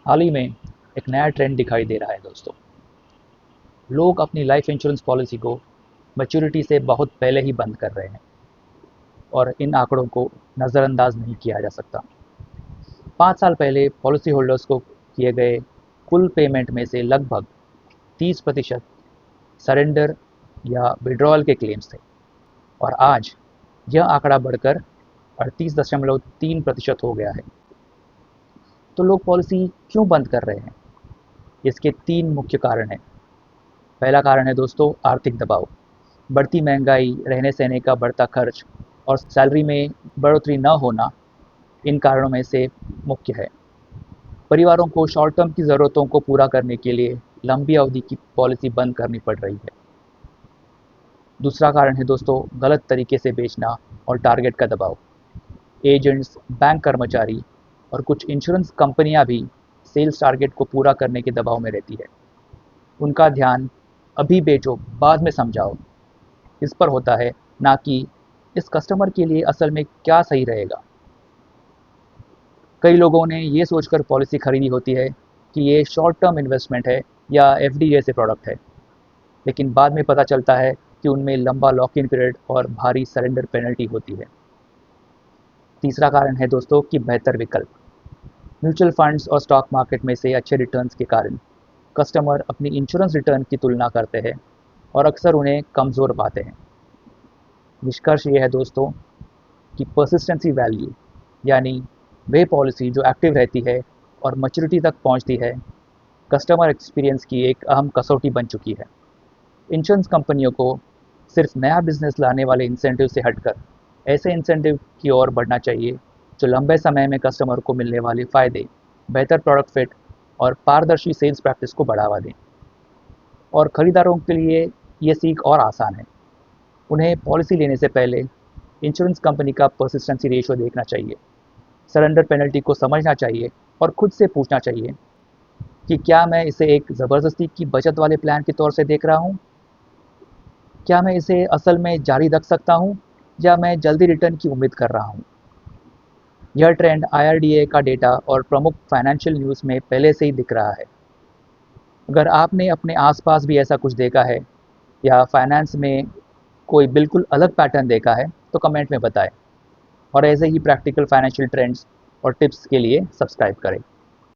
हाल ही में एक नया ट्रेंड दिखाई दे रहा है दोस्तों। लोग अपनी लाइफ इंश्योरेंस पॉलिसी को मैच्योरिटी से बहुत पहले ही बंद कर रहे हैं और इन आंकड़ों को नज़रअंदाज नहीं किया जा सकता। 5 साल पहले पॉलिसी होल्डर्स को किए गए कुल पेमेंट में से लगभग 30% सरेंडर या विड्रॉल के क्लेम्स थे और आज यह आंकड़ा बढ़कर 38.3% हो गया है। तो लोग पॉलिसी क्यों बंद कर रहे हैं? इसके 3 मुख्य कारण हैं। पहला कारण है दोस्तों आर्थिक दबाव। बढ़ती महंगाई, रहने सहने का बढ़ता खर्च और सैलरी में बढ़ोतरी न होना इन कारणों में से मुख्य है। परिवारों को शॉर्ट टर्म की ज़रूरतों को पूरा करने के लिए लंबी अवधि की पॉलिसी बंद करनी पड़ रही है। दूसरा कारण है दोस्तों गलत तरीके से बेचना और टारगेट का दबाव। एजेंट्स, बैंक कर्मचारी और कुछ इंश्योरेंस कंपनियां भी सेल्स टारगेट को पूरा करने के दबाव में रहती है। उनका ध्यान अभी बेचो बाद में समझाओ इस पर होता है, ना कि इस कस्टमर के लिए असल में क्या सही रहेगा। कई लोगों ने ये सोचकर पॉलिसी खरीदी होती है कि ये शॉर्ट टर्म इन्वेस्टमेंट है या एफडी जैसे प्रोडक्ट है, लेकिन बाद में पता चलता है कि उनमें लंबा लॉक इन पीरियड और भारी सरेंडर पेनल्टी होती है। तीसरा कारण है दोस्तों कि बेहतर विकल्प। म्यूचुअल फंड्स और स्टॉक मार्केट में से अच्छे रिटर्न्स के कारण कस्टमर अपनी इंश्योरेंस रिटर्न की तुलना करते हैं और अक्सर उन्हें कमज़ोर पाते हैं। निष्कर्ष ये है दोस्तों कि परसिस्टेंसी वैल्यू, यानी वे पॉलिसी जो एक्टिव रहती है और मैच्योरिटी तक पहुंचती है, कस्टमर एक्सपीरियंस की एक अहम कसौटी बन चुकी है। इंश्योरेंस कंपनियों को सिर्फ नया बिजनेस लाने वाले इंसेंटिव से हटकर ऐसे इंसेंटिव की ओर बढ़ना चाहिए जो लंबे समय में कस्टमर को मिलने वाले फ़ायदे, बेहतर प्रोडक्ट फिट और पारदर्शी सेल्स प्रैक्टिस को बढ़ावा दें। और ख़रीदारों के लिए ये सीख और आसान है। उन्हें पॉलिसी लेने से पहले इंश्योरेंस कंपनी का परसिस्टेंसी रेशियो देखना चाहिए, सरेंडर पेनल्टी को समझना चाहिए और खुद से पूछना चाहिए कि क्या मैं इसे एक ज़बरदस्ती की बचत वाले प्लान के तौर से देख रहा हूँ? क्या मैं इसे असल में जारी रख सकता हूँ या मैं जल्दी रिटर्न की उम्मीद कर रहा हूँ? यह ट्रेंड IRDA का डेटा और प्रमुख फाइनेंशियल न्यूज़ में पहले से ही दिख रहा है। अगर आपने अपने आसपास भी ऐसा कुछ देखा है या फाइनेंस में कोई बिल्कुल अलग पैटर्न देखा है तो कमेंट में बताएं। और ऐसे ही प्रैक्टिकल फाइनेंशियल ट्रेंड्स और टिप्स के लिए सब्सक्राइब करें।